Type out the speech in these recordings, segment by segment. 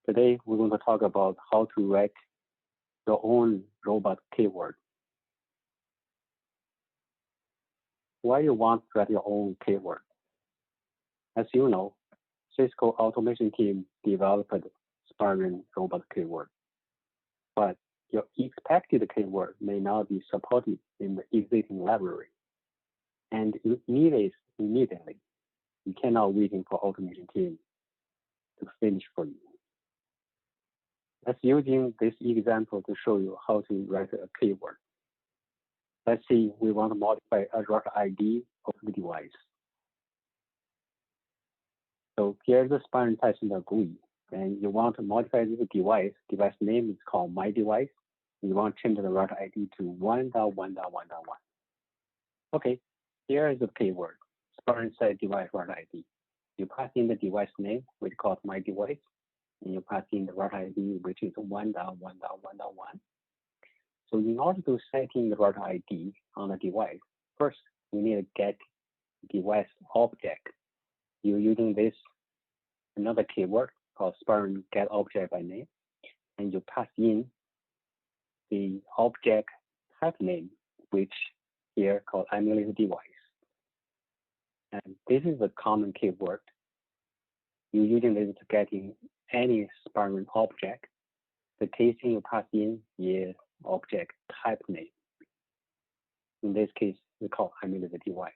Today, we're going to talk about how to write your own robot keyword. Why you want to write your own keyword? As you know, Cisco automation team developed Spirent robot keyword, but your expected keyword may not be supported in the existing library, and you need it immediately. You cannot waiting for automation team to finish for you. Let's using this example to show you how to write a keyword. Let's see, we want to modify a router ID of the device. So here's the Spirent Tyson GUI, and you want to modify this device. Device name is called My Device. You want to change the router ID to 1.1.1.1. Okay, here is the keyword, Spirent set device router ID. You pass in the device name, which is called My Device, and you pass in the router ID, which is 1.1.1.1. So in order to set in the router ID on the device, first you need to get device object. You're using this another keyword called Spirent get object by name, and you pass in the object type name, which here called emulator device. And this is a common keyword. You're using this to getting any Spirent object. The casing you pass in is object type name. In this case, we call emulator device.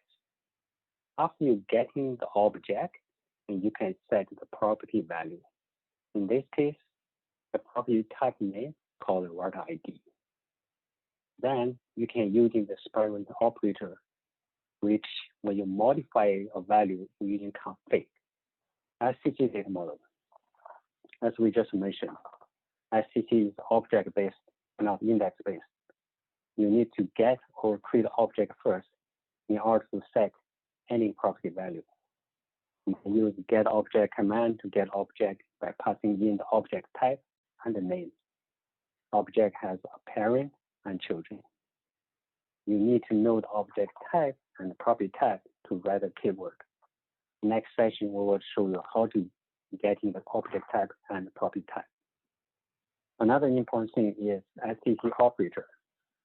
After you getting the object, and you can set the property value. In this case, the property type name called router ID. Then you can using the Spirent operator, which when you modify a value using config. SCC data model. As we just mentioned, SCC is object-based, not index-based. You need to get or create object first in order to set any property value. You can use get object command to get object by passing in the object type and the name. Object has a parent and children. You need to know the object type and the property type to write a keyword. Next session, we will show you how to get in the object type and the property type. Another important thing is STC operator.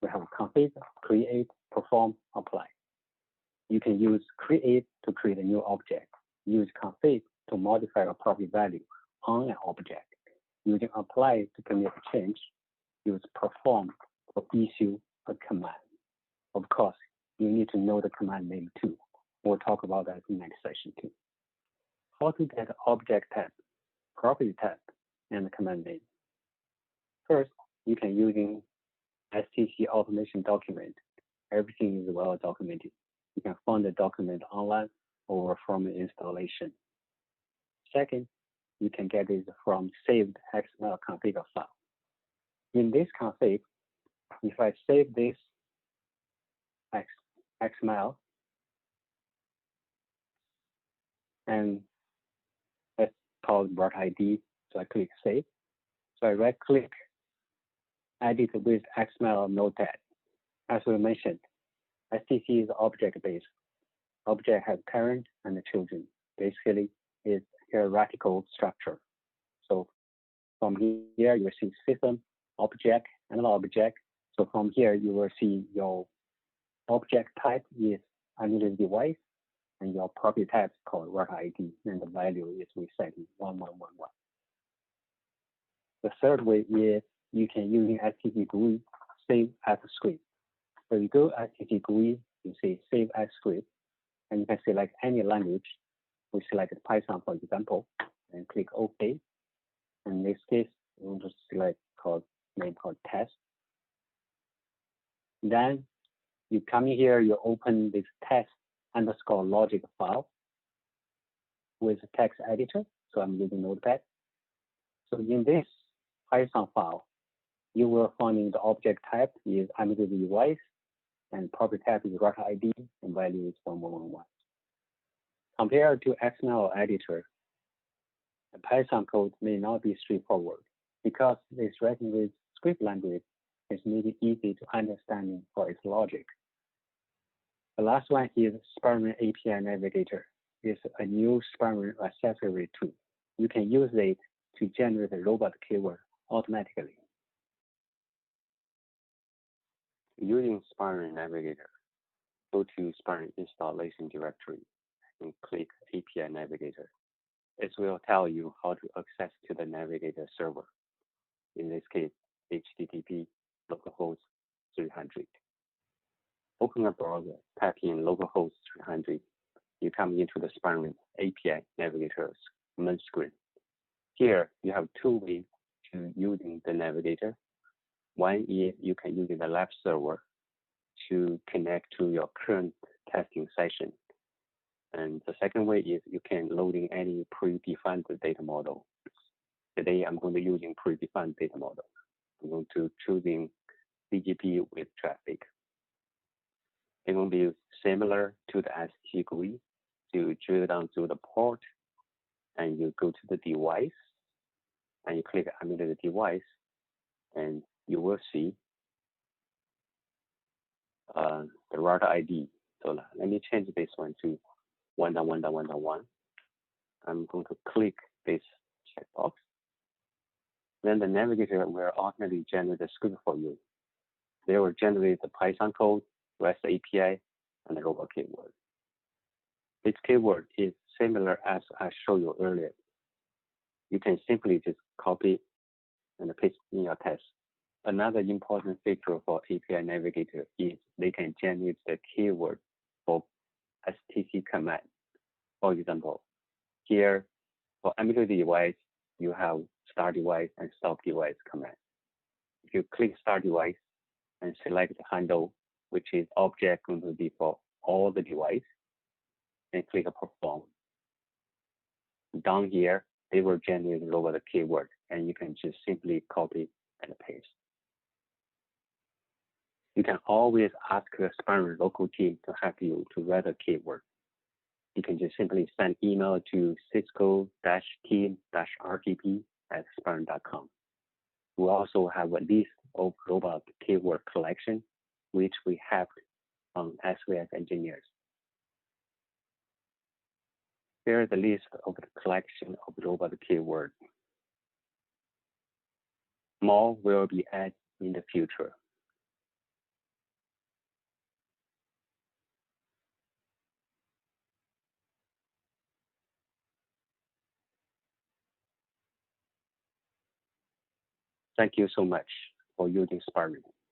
We have config, create, perform, apply. You can use create to create a new object. Use config to modify a property value on an object. Using apply to commit a change. Use perform to issue a command. Of course, you need to know the command name too. We'll talk about that in the next session too. How to get object type, property type, and the command name. First, you can using STC automation document. Everything is well documented. You can find the document online or from the installation. Second, you can get it from saved XML config file. In this config, if I save this XML, and that's called router ID, so I click save. So I right click, edit with XML notepad. As we mentioned, STC is object-based. Object has parent and children. Basically, it's hierarchical structure. So from here, you will see system, object, and object. So from here, you will see your object type is emulator device, and your property type is called router ID, and the value is we set in 1111. The third way is you can use STC GUI, save as a script. So you go STC GUI, you say save as script, and you can select any language. We select Python, for example, and click OK. In this case, we want to select name called test. Then you come in here, you open this test underscore logic file with a text editor. So I'm using Notepad. So in this Python file, you will find the object type is emulator device, and property type is router ID, and value is 1111. Compared to XML editor, the Python code may not be straightforward because it's written with script language. It's made it easy to understand for its logic. The last one is Spirent API Navigator. It's a new Spirent accessory tool. You can use it to generate a robot keyword automatically. Using Spirent Navigator, go to Spirent installation directory and click API Navigator. It will tell you how to access to the Navigator server. In this case, HTTP localhost 300. Open a browser, type in localhost 300. You come into the Spirent API Navigator's main screen. Here, you have two ways to using the Navigator. One is you can use the live server to connect to your current testing session. And the second way is you can load in any predefined data model. Today, I'm going to using predefined data model. I'm going to choosing BGP with traffic. It's going to be similar to the ST GUI. So you drill down to the port, and you go to the device, and you click emulate the device, and you will see the router ID. So let me change this one to 1.1.1.1. I'm going to click this checkbox. Then the Navigator will automatically generate a script for you. They will generate the Python code, REST API, and the robot keyword. This keyword is similar as I showed you earlier. You can simply just copy and paste in your test. Another important feature for API Navigator is they can generate the keyword for STC command. For example, here for emulator device, you have start device and stop device command. If you click start device and select the handle, which is object going to be for all the device, and click perform. Down here, they will generate over the keyword, and you can just simply copy and paste. You can always ask the Spirent local team to help you to write a keyword. You can just simply send email to cisco-team-rtp@spirent.com. We also have a list of robot keyword collection, which we have on SVS engineers. Here is the list of the collection of robot keyword. More will be added in the future. Thank you so much for using Spirent.